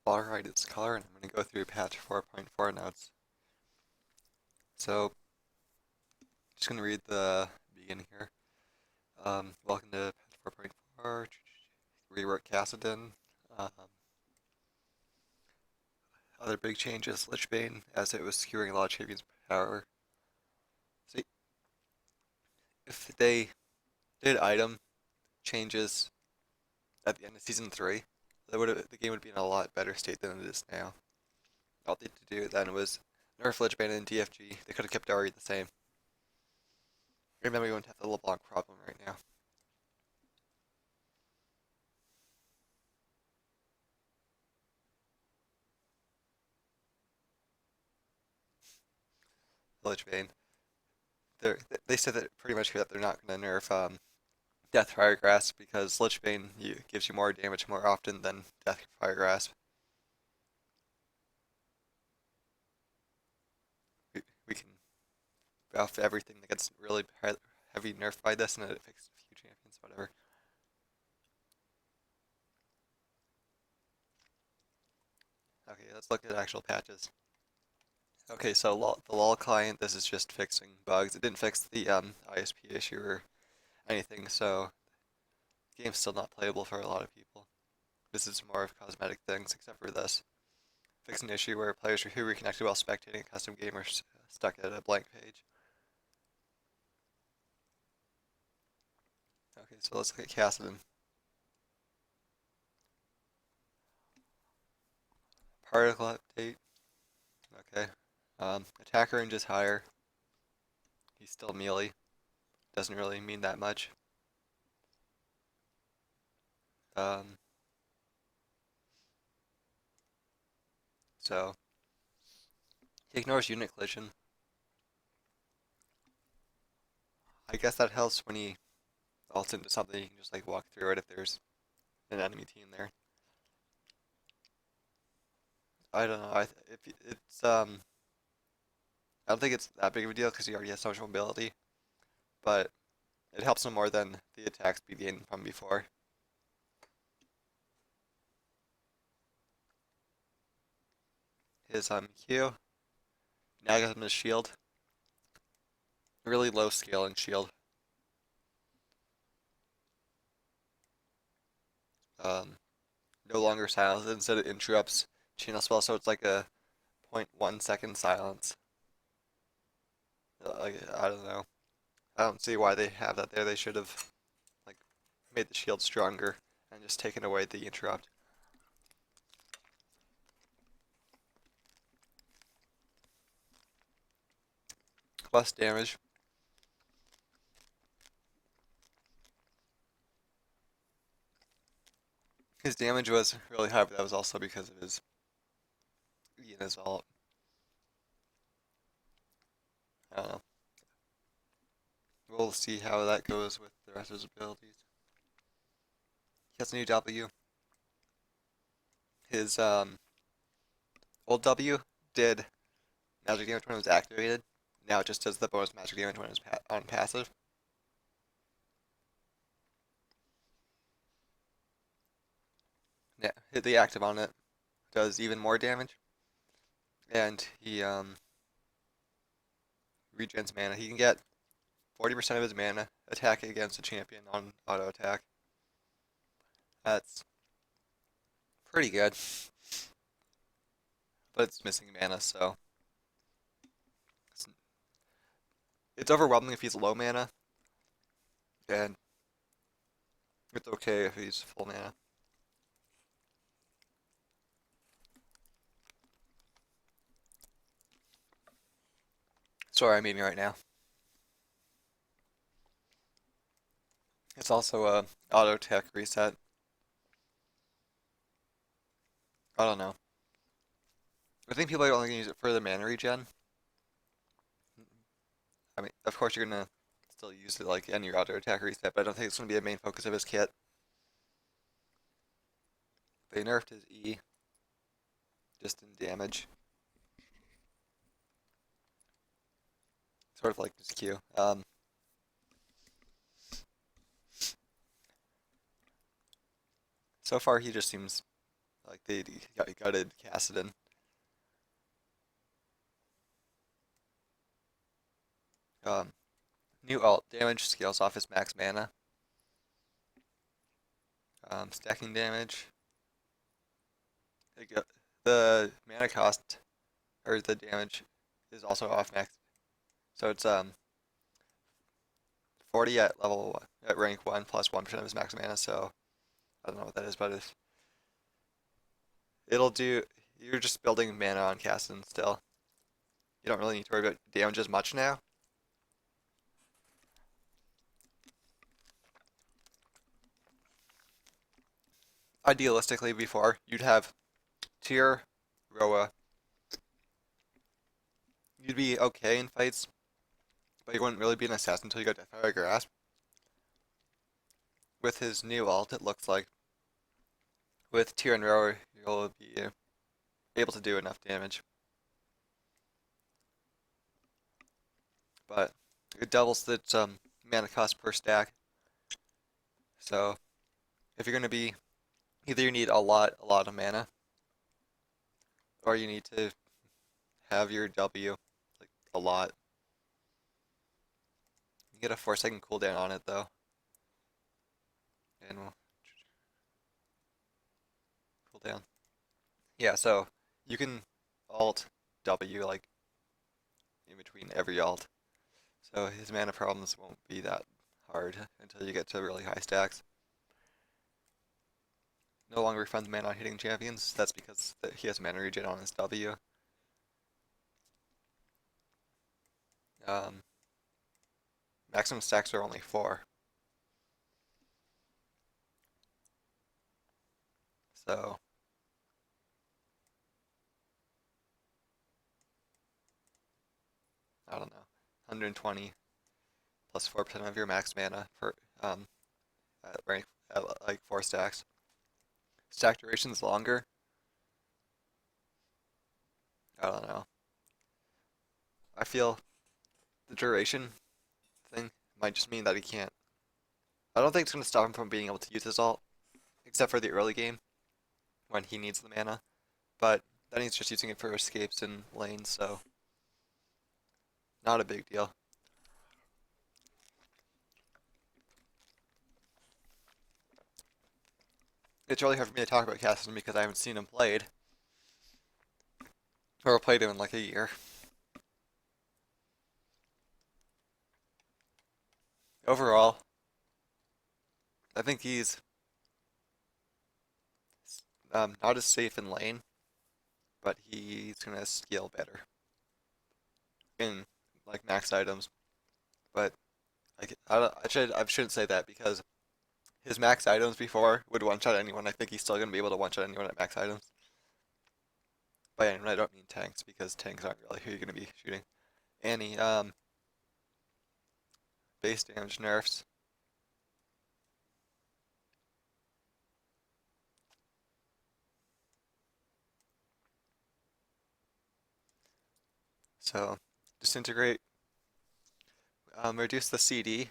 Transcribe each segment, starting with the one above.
Alright, it's Color, and I'm going to go through patch 4.4 notes. So, just going to read the beginning here. Welcome to patch 4.4. Rework Kassadin. Um, Other big changes, Lichbane, as it was skewering a lot of champions' power. See, if they did item changes at the end of Season 3, the game would be in a lot better state than it is now. All they had to do then was nerf Lichbane and DFG. They could have kept Ari the same. And then we wouldn't have the LeBlanc problem right now. Lichbane. They said that pretty much that they're not going to nerf Death Fire Grasp because Lichbane gives you more damage more often than Death Fire Grasp. We can buff everything that gets really heavy nerfed by this, and it affects a few champions, whatever. Okay, let's look at actual patches. Okay, so the LoL client, this is just fixing bugs. It didn't fix the ISP issue or anything, so the game's still not playable for a lot of people. This is more of cosmetic things, except for this. Fix an issue where players who reconnected while spectating a custom game are stuck at a blank page. Okay, so let's look at Kassadin. Particle update. Okay. Attack range is higher. He's still melee. Doesn't really mean that much. Um, so he ignores unit collision. I guess that helps when he ults into something. You can just like walk through it if there's an enemy team there. I don't know. If it's I don't think it's that big of a deal because he already has so much mobility, but it helps him more than the attack speed gain from before. His Q now gives him his shield. Really low scaling shield. Um, no longer silence. Instead it interrupts channel spell, so it's like a 0.1 second silence. Like, I don't know. I don't see why they have that there. They should have like made the shield stronger and just taken away the interrupt. Less damage. His damage was really high, but that was also because of his E and his ult. I don't know. We'll see how that goes with the rest of his abilities. He has a new W. His old W did magic damage when it was activated. Now it just does the bonus magic damage when it's on passive. Yeah, hit the active on it does even more damage, and he regens mana. He can get 40% of his mana attack against a champion on auto attack. That's pretty good, but it's missing mana, so it's, it's overwhelming if he's low mana, and it's okay if he's full mana. Sorry, I'm eating right now. It's also a auto attack reset. I don't know. I think people are only gonna use it for the mana regen. I mean, of course you're gonna still use it like in your auto attack reset, but I don't think it's gonna be a main focus of his kit. They nerfed his E just in damage, sort of like his Q. So far he just seems like they gutted Kassadin. Um, New alt damage scales off his max mana. Stacking damage. The mana cost or the damage is also off max. So it's 40 at rank 1 plus 1% of his max mana. So I don't know what that is, but it'll do. You're just building mana on Kassadin still. You don't really need to worry about damage as much now. Idealistically, before you'd have Tyr, Roa. You'd be okay in fights, but you wouldn't really be an assassin until you got Deathfire Grasp. With his new alt, it looks like with Tyr and Roa, you'll be able to do enough damage. But it doubles its mana cost per stack. So if you're gonna be either you need a lot of mana, or you need to have your W like a lot. You get a 4-second cooldown on it though, and we'll cooldown. Yeah, so you can alt W like in between every alt. So his mana problems won't be that hard until you get to really high stacks. No longer refunds mana on hitting champions. That's because he has mana regen on his W. Um, Maximum stacks are only 4. So I don't know. 120 plus 4% of your max mana for um at rank at like 4 stacks. Stack duration's longer. I don't know. I feel the duration thing might just mean that he can't. I don't think it's gonna stop him from being able to use his ult, except for the early game when he needs the mana. But then he's just using it for escapes and lanes, so not a big deal. It's really hard for me to talk about Kassadin because I haven't seen him played, or played him in like a year. Overall, I think he's not as safe in lane, but he's gonna scale better in like max items. But like I shouldn't say that because his max items before would one shot anyone. I think he's still gonna be able to one shot anyone at max items. By anyone, I don't mean tanks because tanks aren't really who you're gonna be shooting. Annie, base damage nerfs. So disintegrate, reduce the CD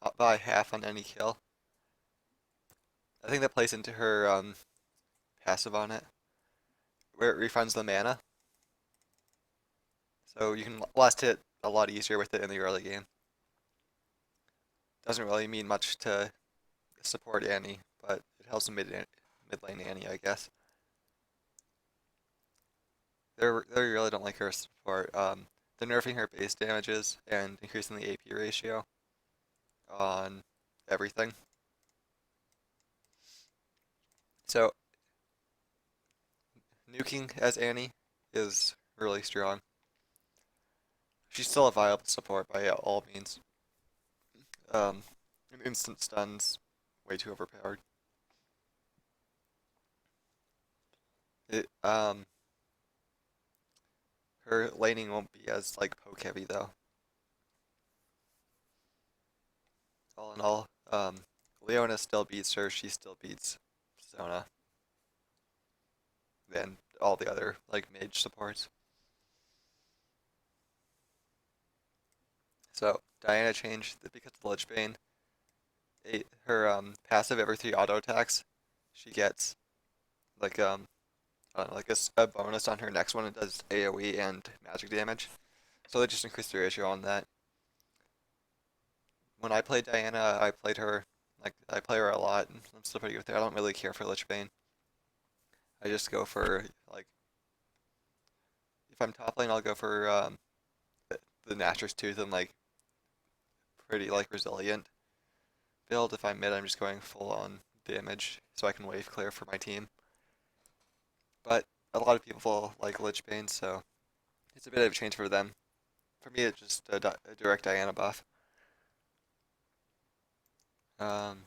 up by half on any kill. I think that plays into her passive on it, where it refunds the mana. So you can last hit a lot easier with it in the early game. Doesn't really mean much to support Annie, but it helps the mid lane Annie, I guess. They really don't like her support. They're nerfing her base damages and increasing the AP ratio on everything. So nuking as Annie is really strong. She's still a viable support by all means. Um, an instant stun's way too overpowered. It Her laning won't be as like poke heavy though. All in all, Leona still beats her. She still beats Zona and all the other like mage supports. So Diana changed because of the Lich Bane. Her passive every 3 auto attacks, she gets like I don't know, like a bonus on her next one. It does AoE and magic damage, so they just increased the ratio on that. When I played Diana, I played her like I play her a lot, and I'm still pretty good with her. I don't really care for Lich Bane. I just go for like if I'm top lane, I'll go for the Nashor's Tooth and like pretty like resilient build. If I'm mid, I'm just going full on damage so I can wave clear for my team. But a lot of people like Lich Bane, so it's a bit of a change for them. For me, it's just a direct Diana buff. Um,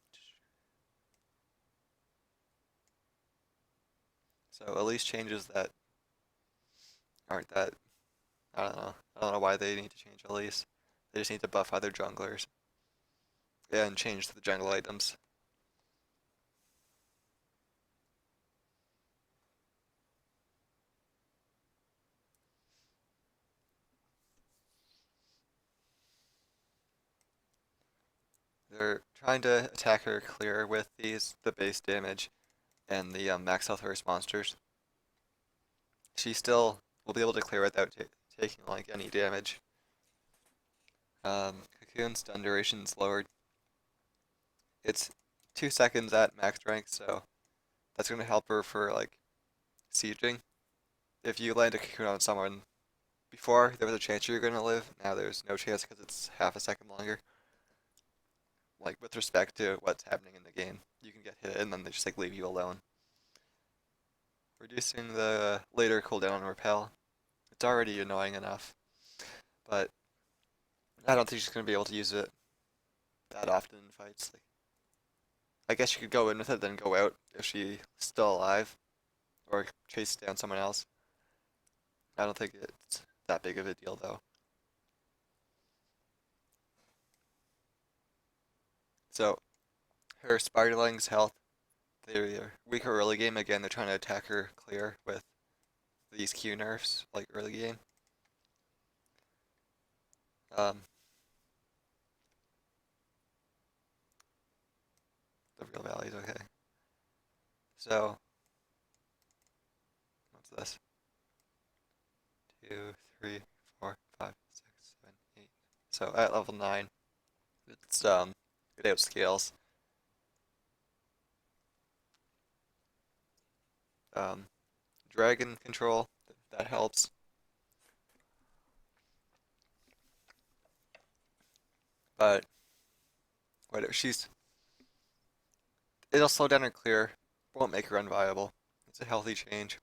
so Elise changes that aren't that I don't know. I don't know why they need to change Elise. They just need to buff other junglers and change the jungle items. They're trying to attack her clear with the base damage and the max health versus monsters. She still will be able to clear without taking like any damage. Cocoon stun duration's lowered. It's 2 seconds at max rank, so that's gonna help her for like sieging. If you land a cocoon on someone before, there was a chance you're gonna live. Now there's no chance because it's half a second longer. Like with respect to what's happening in the game, you can get hit and then they just like leave you alone. Reducing the later cooldown on repel. It's already annoying enough, but I don't think she's gonna be able to use it that often in fights. Like, I guess you could go in with it, then go out if she's still alive, or chase down someone else. I don't think it's that big of a deal though. So her Spiderling's health, they're weaker early game. Again, they're trying to attack her clear with these Q nerfs, like early game. Um, the real values, okay. So, what's this? 2, 3, 4, 5, 6, 7, 8. So at level 9, it's it outscales. Um, Dragon control, that helps. But whatever, it'll slow down her clear, won't make her unviable. It's a healthy change.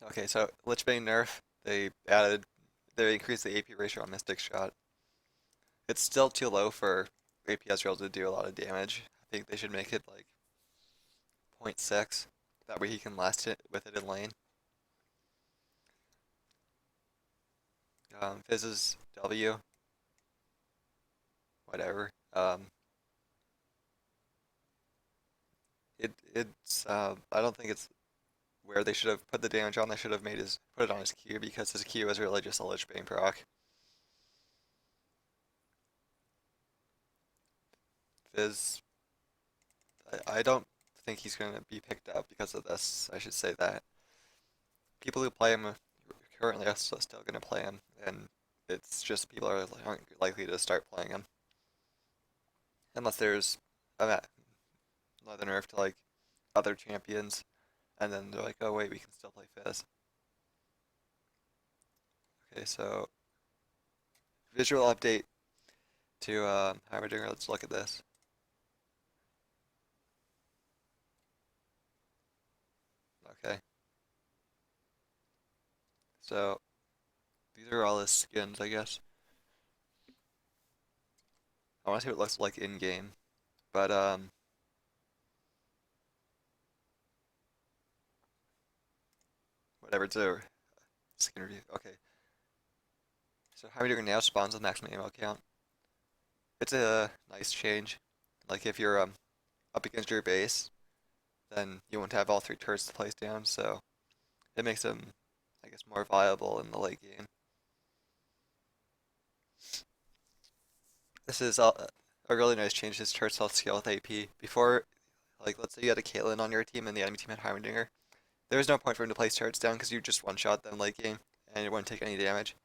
Okay, so Lich Bane nerf, they increased the AP ratio on Mystic Shot. It's still too low for AP Ezreal to do a lot of damage. I think they should make it like 0.6. That way he can last it with it in lane. Fizz's W, whatever. I don't think it's where they should have put the damage on. They should have put it on his Q because his Q is really just a Lich Bane proc. Fizz, I don't think he's going to be picked up because of this. I should say that. People who play him currently are still going to play him, and it's just people aren't likely to start playing him unless there's another nerf to like other champions, and then they're like, oh wait, we can still play Fizz. Okay, so visual update to Heimerdinger. Let's look at this. Okay, so these are all his skins, I guess. I want to see what it looks like in game, but whatever. It's a skin review. Okay, so Heimerdinger now spawns with maximum ammo count. It's a nice change. Like if you're up against your base, then you won't have all three turrets to place down, so it makes him, I guess, more viable in the late game. This is a really nice change. His turret self scale with AP. Before, like, let's say you had a Caitlyn on your team and the enemy team had Heimerdinger. There was no point for him to place turrets down because you just one-shot them late game and it wouldn't take any damage.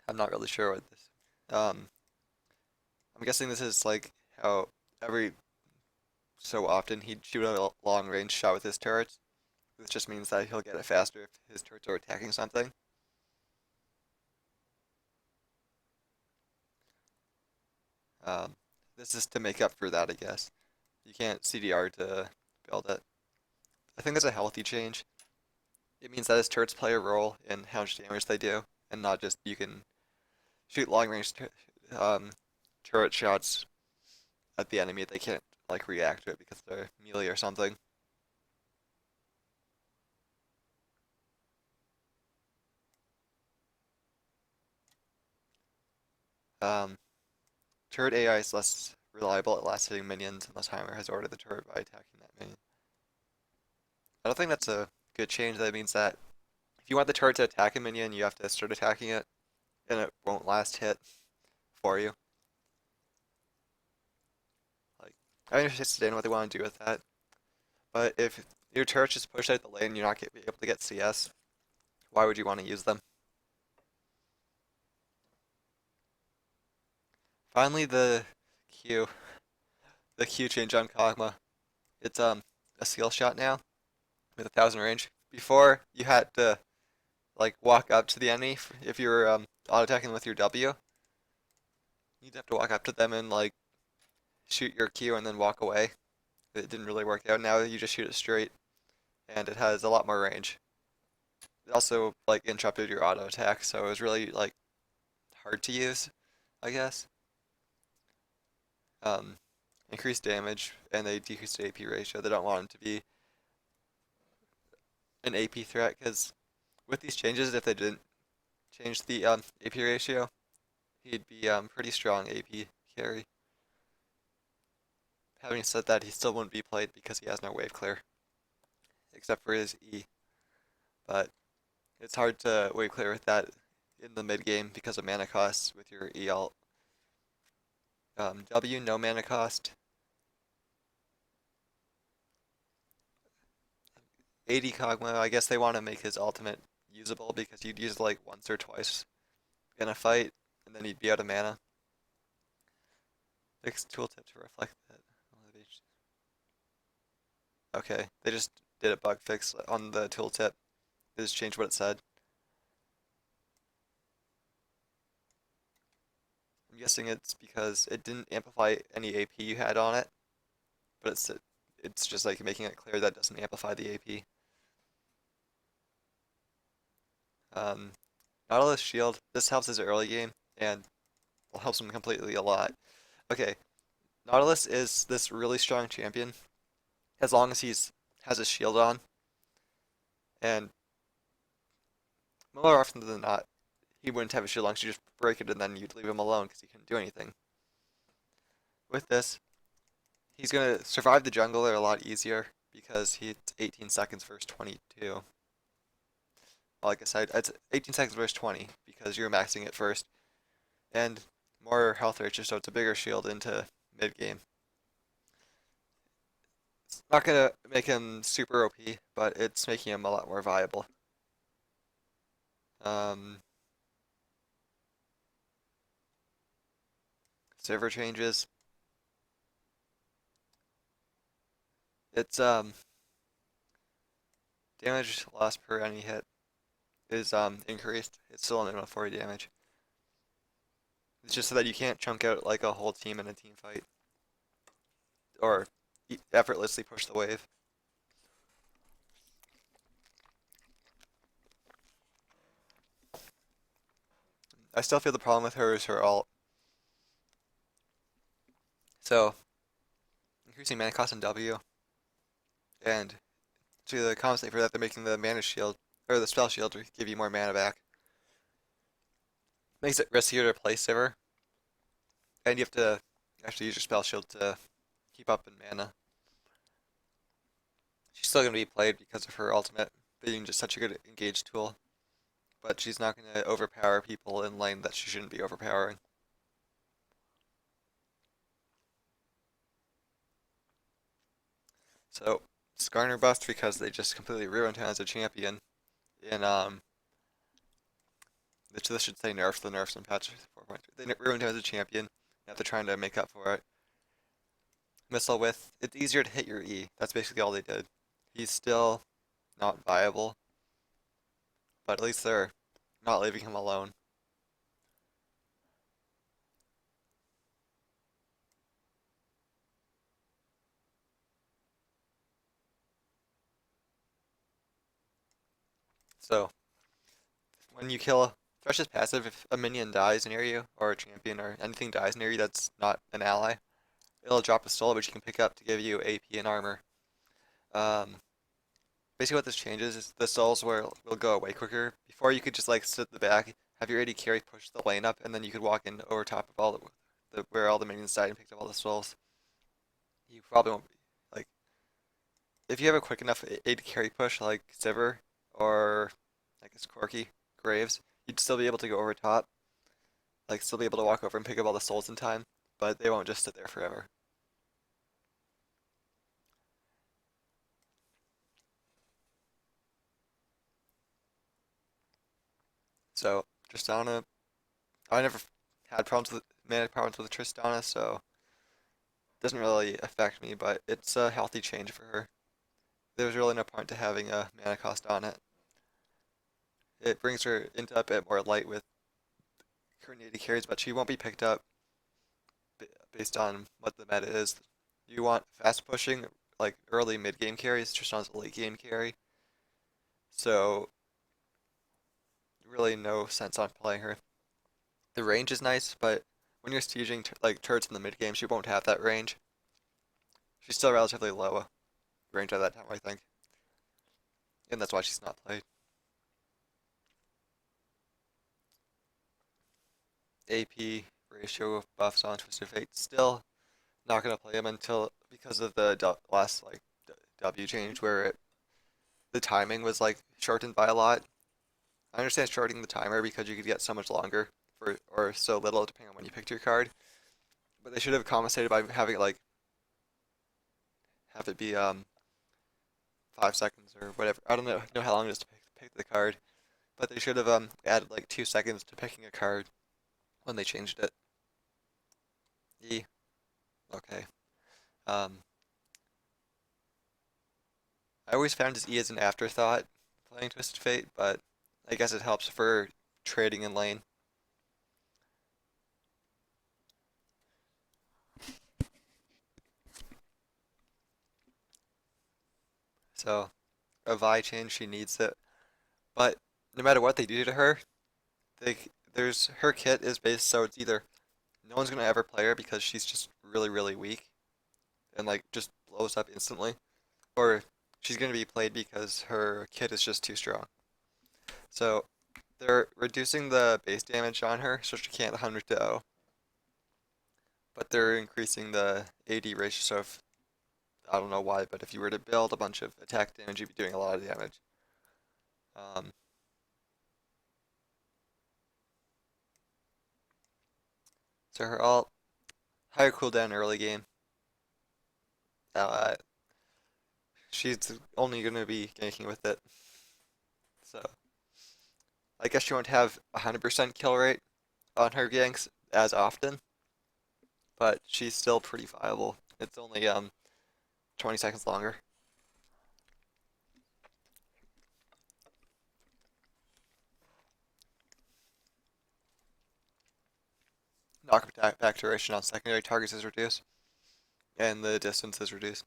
I'm not really sure what this. I'm guessing this is like how every so often he'd shoot a long range shot with his turrets. This just means that he'll get it faster if his turrets are attacking something. Um, this is to make up for that, I guess. You can't CDR to build it. I think that's a healthy change. It means that his turrets play a role in how much damage they do, and not just you can shoot long range um, turret shots at the enemy. They can't like react to it because they're melee or something. Um, Turret AI is less reliable at last hitting minions unless Heimer has ordered the turret by attacking that minion. I don't think that's a good change. That means that if you want the turret to attack a minion, you have to start attacking it, and it won't last hit for you. Like, I understand what they want to do with that, but if your turrets just push out the lane and you're not able to get CS, why would you want to use them? Finally, Q, the Q change on Kog'Maw. It's a skill shot now with 1,000 range. Before you had to like walk up to the enemy if you were auto attacking with your W. You'd have to walk up to them and like shoot your Q and then walk away. It didn't really work out. Now you just shoot it straight, and it has a lot more range. It also like interrupted your auto attack, so it was really like hard to use, I guess. Um, Increased damage, and they decreased the AP ratio. They don't want him to be an AP threat because with these changes, if they didn't change the AP ratio, he'd be pretty strong AP carry. Having said that, he still wouldn't be played because he has no wave clear, except for his E. But it's hard to wave clear with that in the mid game because of mana costs with your E alt. W, no mana cost. 80 Kog'Maw, I guess they want to make his ultimate usable because you'd use it like once or twice in a fight, and then he'd be out of mana. Fix tooltip to reflect that. Okay, they just did a bug fix on the tooltip. They just changed what it said. I'm guessing it's because it didn't amplify any AP you had on it, but it's just like making it clear that it doesn't amplify the AP. Um, Nautilus Shield, this helps his early game and helps him completely a lot. Okay, Nautilus is this really strong champion as long as he's has his shield on, and more often than not, he wouldn't have a shield on, so you just break it and then you'd leave him alone because he couldn't do anything. With this, he's gonna survive the jungler a lot easier because he's 18 seconds versus 22. Like I said, it's 18 seconds versus 20 because you're maxing it first, and more health rate, so it's a bigger shield into mid game. It's not gonna make him super OP, but it's making him a lot more viable. Um, Server changes. It's damage loss per any hit is increased. It's still only 40 damage. It's just so that you can't chunk out like a whole team in a team fight or effortlessly push the wave. I still feel the problem with her is her ult. So increasing mana cost in W, and to compensate for that, they're making the mana shield or the spell shield to give you more mana back. Makes it riskier to play Sivir, and you have to actually use your spell shield to keep up in mana. She's still gonna be played because of her ultimate being just such a good engage tool, but she's not going to overpower people in lane that she shouldn't be overpowering. So Skarner buffed because they just completely ruined him as a champion. In this should say nerfs, the nerfs in patch 4.3. They ruined him as a champion. Now they're trying to make up for it. Missile Width, it's easier to hit your E. That's basically all they did. He's still not viable, but at least they're not leaving him alone. So when you kill Thresh's passive, if a minion dies near you, or a champion, or anything dies near you that's not an ally, it'll drop a soul which you can pick up to give you AP and armor. Um, Basically what this changes is the souls will go away quicker. Before you could just like sit at the back, have your AD carry push the lane up, and then you could walk in over top of all the where all the minions died and picked up all the souls. You probably won't be like if you have a quick enough AD carry push like Sivir or I guess Corki, Graves, you'd still be able to go over top, like still be able to walk over and pick up all the souls in time, but they won't just sit there forever. So Tristana, I never had problems with mana problems with Tristana, so it doesn't really affect me, but it's a healthy change for her. There's really no point to having a mana cost on it. It brings her into a bit more light with current AD carries, but she won't be picked up based on what the meta is. You want fast pushing, like early mid game carries, Tristana's a late game carry. So really no sense on playing her. The range is nice, but when you're sieging like turrets in the mid game, she won't have that range. She's still relatively low range at that time, I think, and that's why she's not played. AP ratio of buffs on Twisted Fate still not gonna play him until because of the last like W change where the timing was like shortened by a lot. I understand shortening the timer because you could get so much longer for or so little depending on when you picked your card, but they should have compensated by having it like have it be 5 seconds or whatever. I don't know how long it is to pick the card, but they should have added like 2 seconds to picking a card when they changed it. E. Okay. Um, I always found his E as an afterthought playing Twisted Fate, but I guess it helps for trading in lane. So a Vi change, she needs it. But no matter what they do to her, they there's her kit is based so it's either no one's gonna ever play her because she's just really weak and like just blows up instantly, or she's gonna be played because her kit is just too strong. So they're reducing the base damage on her so she can't 100 to 0, but they're increasing the AD ratio. So if I don't know why, but if you were to build a bunch of attack damage, you'd be doing a lot of damage. Um, so her ult, higher cooldown early game. Uh, she's only going to be ganking with it. So I guess she won't have 100% kill rate on her ganks as often, but she's still pretty viable. It's only 20 seconds longer. Knockback back duration on secondary targets is reduced, and the distance is reduced.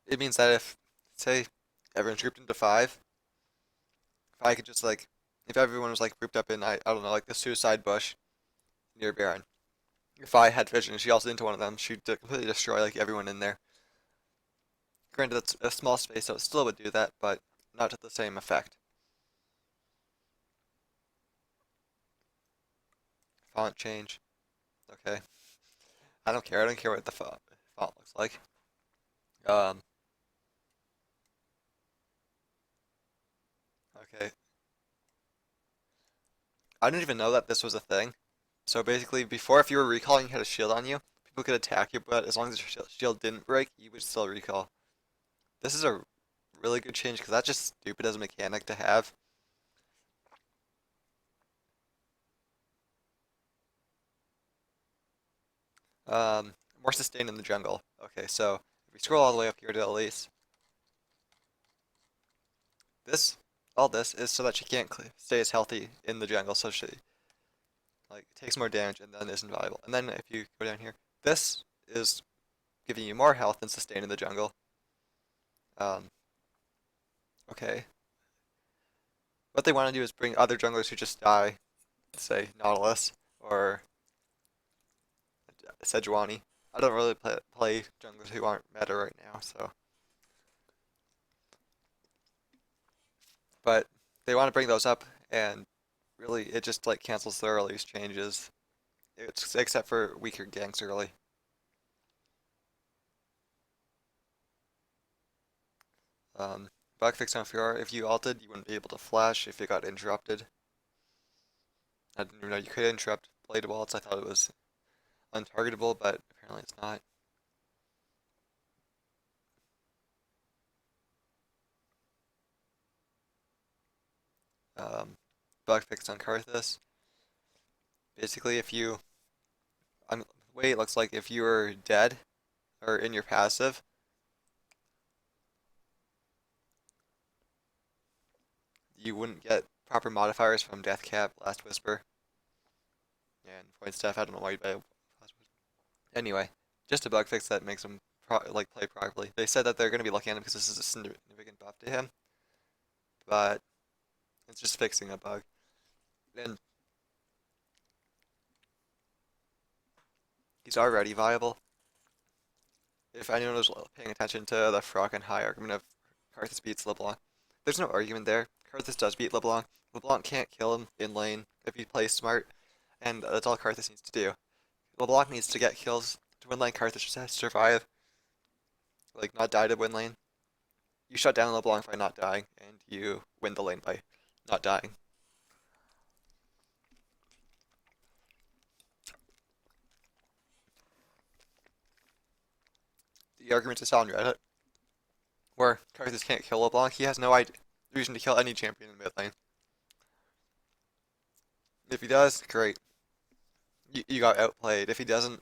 It means that if, say, everyone's grouped into five, if I could just like, if everyone was like grouped up in, I don't know, like the suicide bush near Baron, if I had vision and she also into one of them, she'd completely destroy like everyone in there. Granted, that's a small space, so it still would do that, but not to the same effect. Font change. Okay. I don't care. I don't care what the font looks like. Um, okay. I didn't even know that this was a thing. So basically, before, if you were recalling, you had a shield on you, people could attack you, but as long as your shield didn't break, you would still recall. This is a really good change because that's just stupid as a mechanic to have. More sustain in the jungle. Okay, so if we scroll all the way up here to Elise, this, all this is so that she can't stay as healthy in the jungle, so she like takes more damage and then isn't viable. And then if you go down here, this is giving you more health and sustain in the jungle. Um, okay. What they want to do is bring other junglers who just die, say Nautilus or Sejuani. I don't really play junglers who aren't meta right now, so. But they want to bring those up, and really it just like cancels the earliest changes. It's except for weaker ganks early. Bug fix on Fiora, if you ulted, you wouldn't be able to flash if it got interrupted. I didn't even know you could interrupt blade walls. I thought it was untargetable, but apparently it's not. Um, Bug fix on Karthus. Basically, if you, the way it looks like, if you were dead or in your passive, you wouldn't get proper modifiers from Deathcap, Last Whisper, and Point Staff. I don't know why you'd buy Last Whisper. Anyway, just a bug fix that makes him play properly. They said that they're going to be looking at him because this is a significant buff to him, but it's just fixing a bug. And he's already viable. If anyone was paying attention to the Frog and High argument of Karthus beats LeBlanc, there's no argument there. Karthus does beat LeBlanc. LeBlanc can't kill him in lane if he plays smart, and that's all Karthus needs to do. LeBlanc needs to get kills to win lane. Karthus just has to survive, like not die to win lane. You shut down LeBlanc by not dying, and you win the lane by not dying. The argument is on Reddit, where Karthus can't kill LeBlanc. He has no reason to kill any champion in mid lane. If he does, great. You got outplayed. If he doesn't,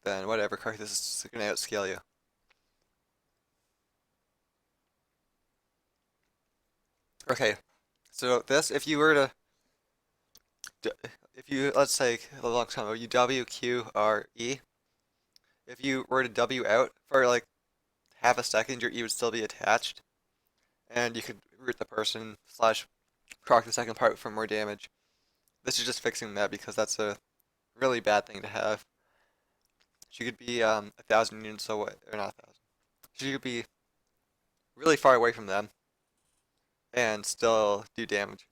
then whatever. Karthus is gonna outscale you. Okay, so this, if you were to, if you, let's say, a long time ago, you W, Q, R, E. If you were to W out for like half a second, your E would still be attached, and you could root the person slash proc the second part for more damage. This is just fixing that because that's a really bad thing to have. She could be 1,000 units away, or not 1,000. She could be really far away from them and still do damage.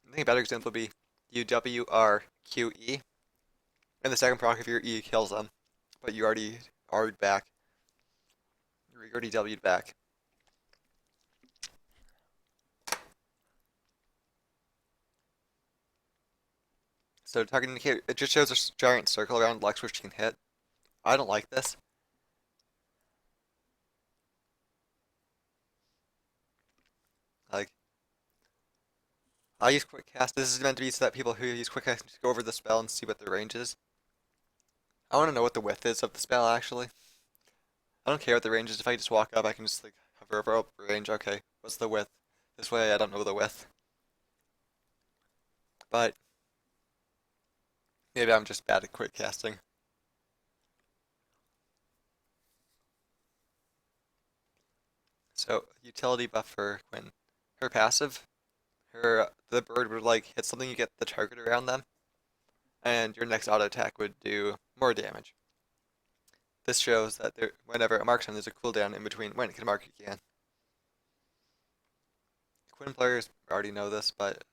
I think a better example would be UWRQE, and the second proc if your E kills them, but you already R'd back. You already W'd back. So target indicator, it just shows a giant circle around Lux which you can hit. I don't like this. Like, I use quick cast. This is meant to be so that people who use quick cast go over the spell and see what the range is. I want to know what the width is of the spell actually. I don't care what the range is. If I just walk up, I can just like hover over range. Okay, what's the width? This way I don't know the width. But maybe I'm just bad at quick casting. So utility buff for Quinn. Her passive, the bird would like hit something, you get the target around them, and your next auto attack would do more damage. This shows that whenever it marks him, there's a cooldown in between when it can mark again. Quinn players already know this, but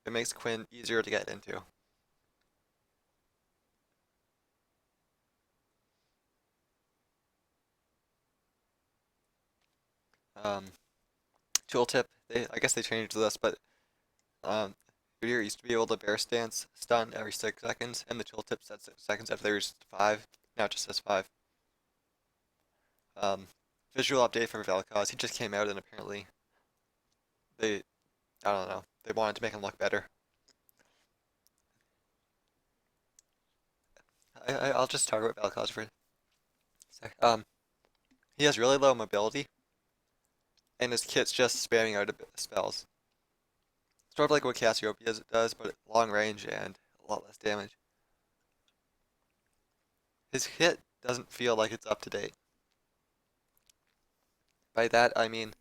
it makes Quinn easier to get into. Um, Tooltip, I guess they changed this, but Udyr used to be able to bear stance stun every 6 seconds, and the tooltip said 6 seconds after there's 5. Now it just says 5. Um, Visual update from Vel'Koz. He just came out, and apparently they, I don't know, they wanted to make him look better. I'll just talk about Vel'Koz for a sec. He has really low mobility, and his kit's just spamming out spells. Sort of like what Cassiopeia does, but long range and a lot less damage. His hit doesn't feel like it's up to date. By that, I mean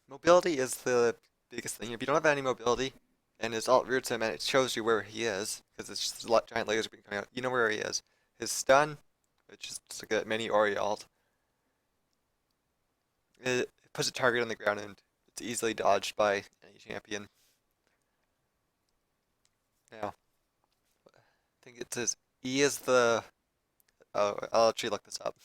mobility is the biggest thing. If you don't have any mobility, and his alt rears him, and it shows you where he is, because it's just giant lasers being coming out, you know where he is. His stun, which is just like a mini Ori alt, it puts a target on the ground, and it's easily dodged by any champion. Now, I think it says E is the. Oh, I'll actually look this up.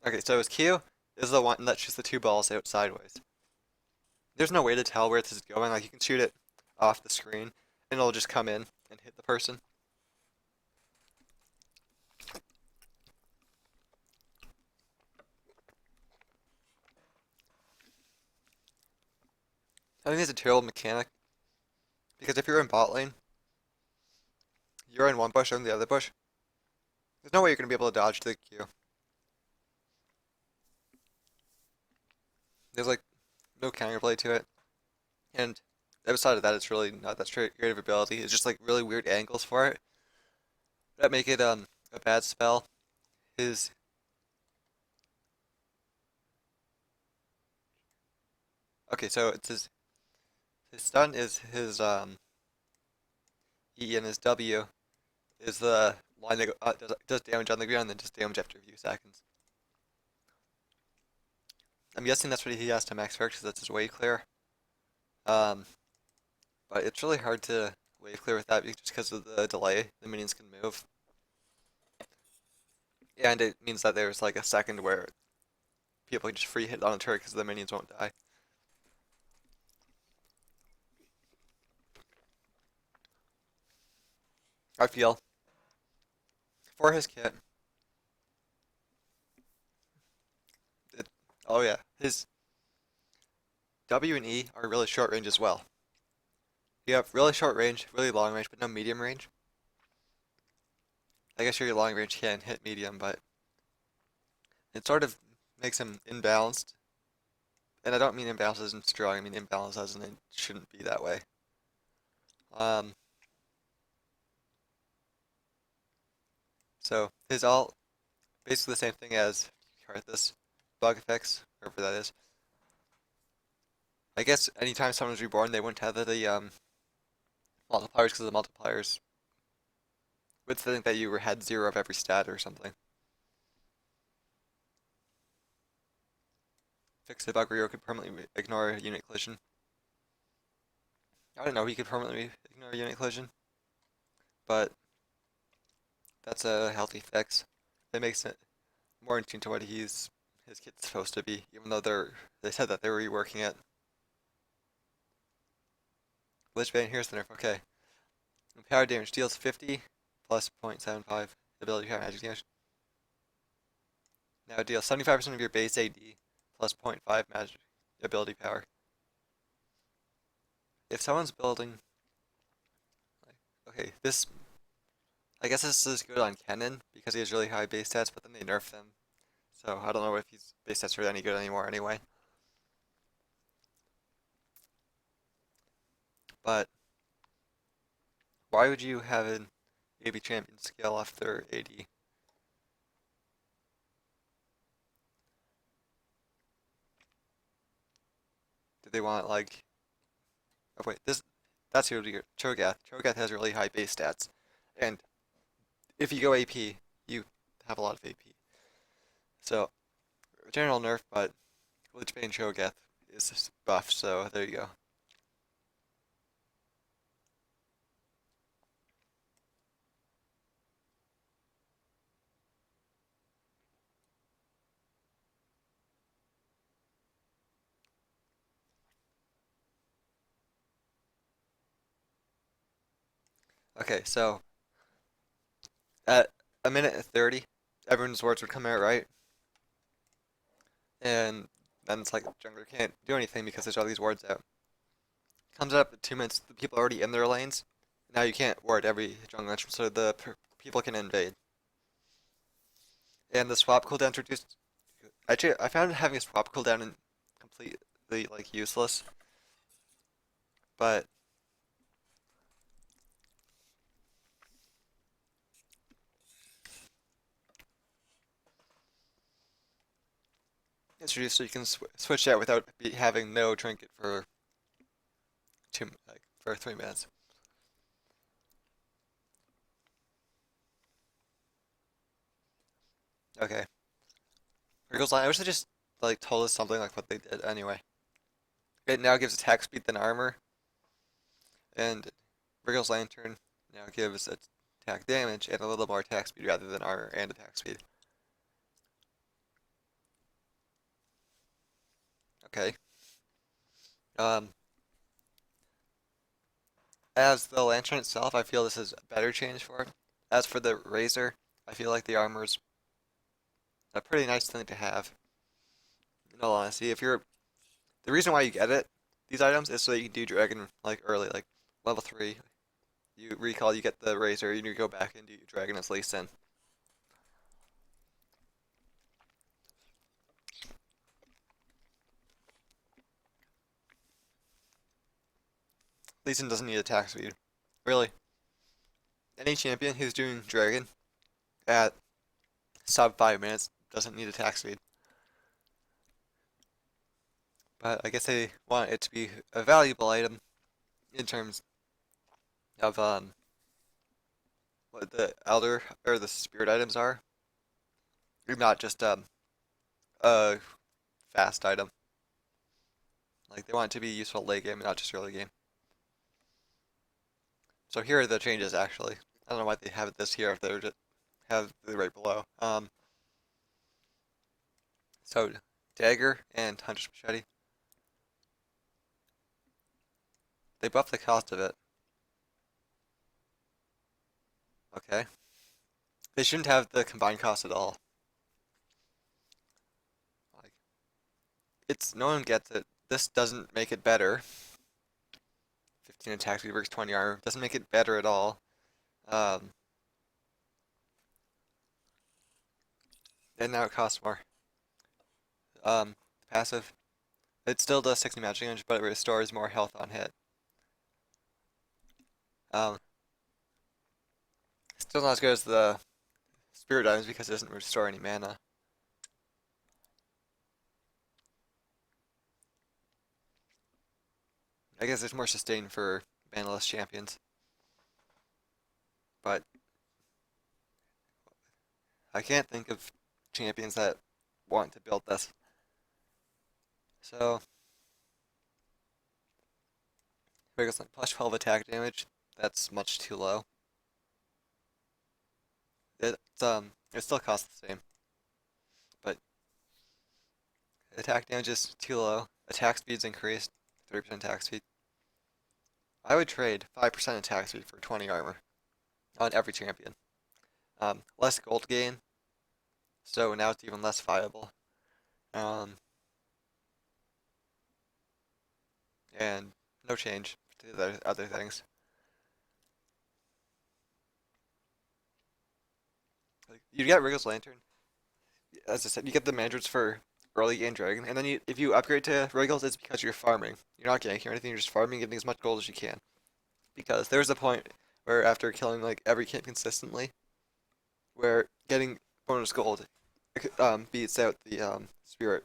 Okay, so his Q is the one that shoots the two balls out sideways. There's no way to tell where this is going. Like, you can shoot it off the screen, and it'll just come in and hit the person. I think it's a terrible mechanic, because if you're in bot lane, you're in one bush, or in the other bush. There's no way you're going to be able to dodge the Q. There's like no counterplay to it. And outside of that, it's really not that creative ability. It's just like really weird angles for it that make it a bad spell. His Okay, so it's his stun is his E, and his W is the line that does damage on the ground, then does damage after a few seconds. I'm guessing that's what he has to max first, because that's his wave clear. Um, but it's really hard to wave clear with that just because of the delay the minions can move. And it means that there's like a second where people can just free hit on a turret because the minions won't die. I feel for his kit, it, oh yeah, his W and E are really short range as well. You have really short range, really long range, but no medium range. I guess your long range can hit medium, but it sort of makes him imbalanced. And I don't mean imbalanced as in strong, I mean imbalanced as in it shouldn't be that way. Um, so his alt, basically the same thing as Karthus bug effects, whatever that is. I guess anytime someone's reborn, they wouldn't have the multipliers because the multipliers would think that you had 0 of every stat or something. Fix the bug where you could permanently ignore a unit collision. I don't know, he could permanently ignore a unit collision, but that's a healthy fix. It makes it more in tune to what his kit's supposed to be, even though they said that they were reworking it. Lich Bane, here's the nerf, okay. Power damage deals 50 plus 0.75 ability power magic damage. Now it deals 75% of your base AD plus 0.5 magic ability power. If someone's building, okay, this, I guess this is good on Kennen because he has really high base stats, but then they nerf them. So I don't know if his base stats are any good anymore anyway. But why would you have an AB champion scale off their AD? Do they want like, oh wait, that's who Cho'Gath. Cho'Gath has really high base stats, and if you go AP, you have a lot of AP. So general nerf, but Lichbane Cho'Gath is buff, so there you go. Okay, so at a minute and 30, everyone's words would come out right, and then it's like jungler can't do anything because there's all these wards out. Comes up at 2 minutes, the people are already in their lanes. Now you can't ward every jungle entrance, so the people can invade. And the swap cooldown introduced. Actually, I found having a swap cooldown completely like useless, but introduced so you can switch out without having no trinket for for 3 minutes. Okay. Wriggle's line. I wish they just like told us something like what they did anyway. It now gives attack speed than armor, and Wriggle's Lantern now gives attack damage and a little more attack speed rather than armor and attack speed. Okay. Um, as the Lantern itself, I feel this is a better change for it. As for the Razor, I feel like the armor is a pretty nice thing to have. In all honesty, if you're the reason why you get it, these items, is so that you can do Dragon like early, like level 3. You recall, you get the Razor, and you go back and do your Dragon as Lee Sin. Lee Sin doesn't need attack speed. Really. Any champion who's doing Dragon at sub 5 minutes doesn't need attack speed. But I guess they want it to be a valuable item in terms of what the Elder or the Spirit items are. Not just a fast item. Like they want it to be useful late game, not just early game. So here are the changes actually. I don't know why they have this here if they would just have it right below. So Dagger and Hunter's Machete. They buff the cost of it. Okay. They shouldn't have the combined cost at all. Like it's no one gets it. This doesn't make it better. 15 attack speed works 20 armor. Doesn't make it better at all. Um, and now it costs more. Passive. It still does 60 magic damage, but it restores more health on hit. Um, Still not as good as the Spirit items because it doesn't restore any mana. I guess it's more sustained for manaless champions. But I can't think of champions that want to build this. So, Vegas like plus 12 attack damage. That's much too low. It still costs the same, but attack damage is too low. Attack speed's increased, 30% attack speed. I would trade 5% attack speed for 20 armor on every champion. Less gold gain, so now it's even less viable. Um, and no change to the other things. Like, you get Wriggle's Lantern. As I said, you get the Mandrakes for early game Dragon, and then if you upgrade to Wriggles, it's because you're farming. You're not ganking or anything, you're just farming, getting as much gold as you can. Because there's a point where after killing like every camp consistently, where getting bonus gold beats out the Spirit.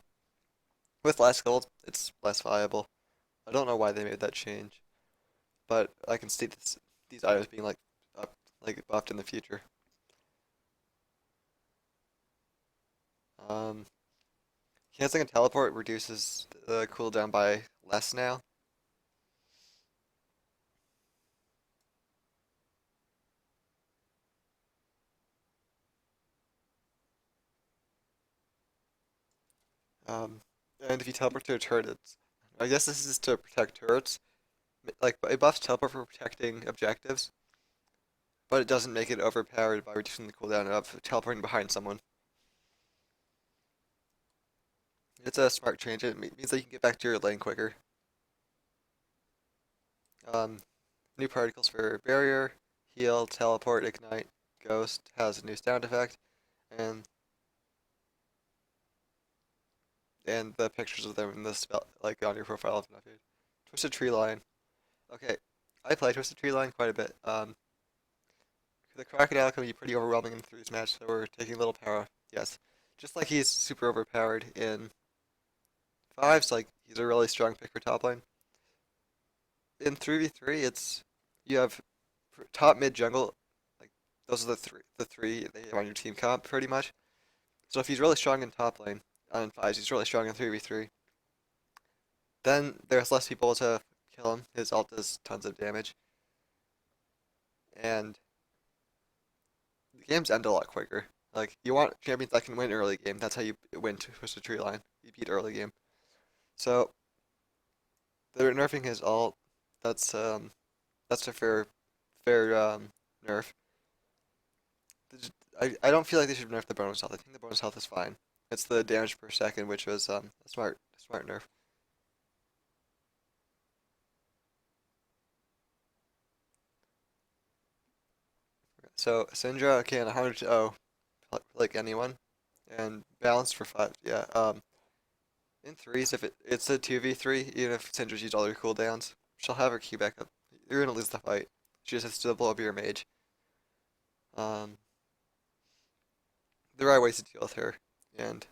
With less gold, it's less viable. I don't know why they made that change, but I can see these items being like buffed in the future. Um, Canceling a teleport reduces the cooldown by less now. Um, and if you teleport to a turret, I guess this is to protect turrets. Like, it buffs teleport for protecting objectives, but it doesn't make it overpowered by reducing the cooldown of teleporting behind someone. It's a smart change. It means that you can get back to your lane quicker. Um, New particles for barrier, heal, teleport, ignite, ghost has a new sound effect, and the pictures of them in the spell, like on your profile have been updated. Twisted Tree Line. Okay, I play Twisted Tree Line quite a bit. The Crocodile can be pretty overwhelming in threes match, so we're taking a little power. Yes, just like he's super overpowered in fives, like he's a really strong pick for top lane. In 3v3, it's you have top mid jungle, like those are the three that you have on your team comp pretty much. So if he's really strong in top lane on fives, he's really strong in 3v3. Then there's less people to kill him. His ult does tons of damage, and the games end a lot quicker. Like you want champions that can win early game. That's how you win to Twisted Tree Line. You beat early game. So they're nerfing his ult. That's a fair nerf. I don't feel like they should nerf the bonus health. I think the bonus health is fine. It's the damage per second, which was a smart nerf. So Syndra can 100 to 0 like anyone, and balanced for five. Yeah. In threes, if it's a 2v3, even if Syndra's used all her cooldowns, she'll have her Q back up. You're gonna lose the fight. She just has to blow up your mage. Um, there are ways to deal with her, and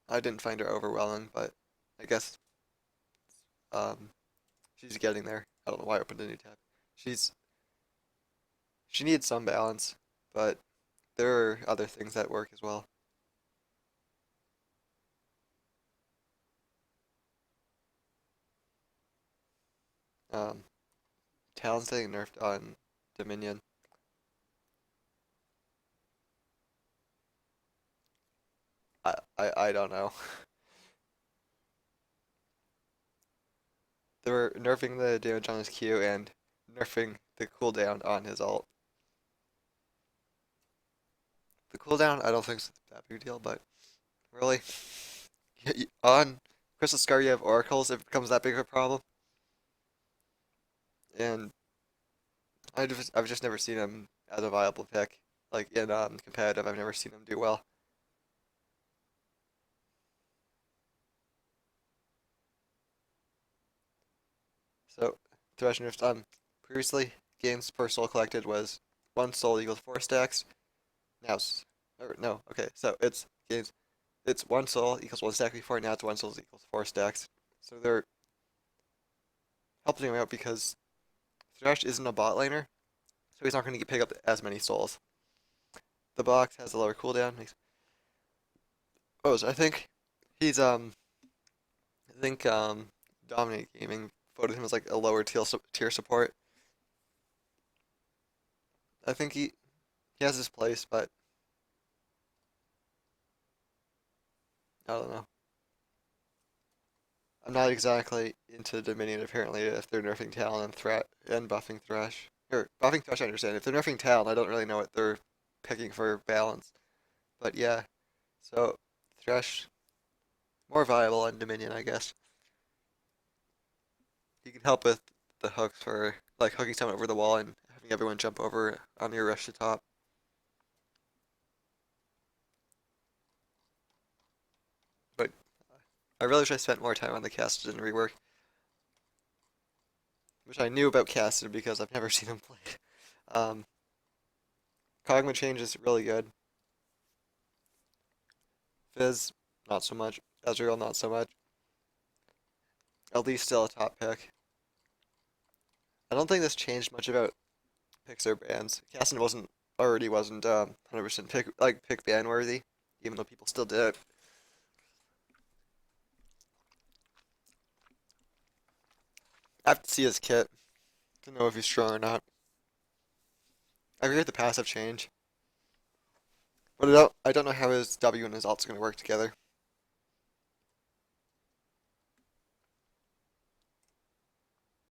I didn't find her overwhelming, but I guess um, she's getting there. I don't know why I opened a new tab. She's she needs some balance, but there are other things that work as well. Um, Talon's getting nerfed on Dominion. I don't know. They were nerfing the damage on his Q and nerfing the cooldown on his ult. The cooldown I don't think is that big a deal, but really, on Crystal Scar you have oracles, it becomes that big of a problem. And I've just never seen him as a viable pick. Like in competitive, I've never seen him do well. So Thresh nerfs previously games per soul collected was one soul equals four stacks. Now or no, okay, so it's one soul equals one stack before, now it's one soul equals four stacks. So they're helping him out because Thresh isn't a bot laner, so he's not going to pick up as many souls. The box has a lower cooldown. So I think he's I think Dominate Gaming voted him as like a lower tier support. I think he has his place, but I don't know. I'm not exactly into Dominion apparently if they're nerfing Talon and Threat and buffing Thresh. Or buffing Thresh I understand. If they're nerfing Talon, I don't really know what they're picking for balance. But yeah. So Thresh more viable on Dominion, I guess. He can help with the hooks for like hooking someone over the wall and having everyone jump over on your rush to top. But I really wish I spent more time on the Casted and rework, which I knew about Casted because I've never seen him played. Um, Kog'Maw change is really good. Fizz, not so much. Ezreal, not so much. LD still a top pick. I don't think this changed much about picks or bans. Caston wasn't 100% pick ban worthy, even though people still did it. I have to see his kit to know if he's strong or not. I forget the passive change. But I don't know how his W and his ult's gonna work together.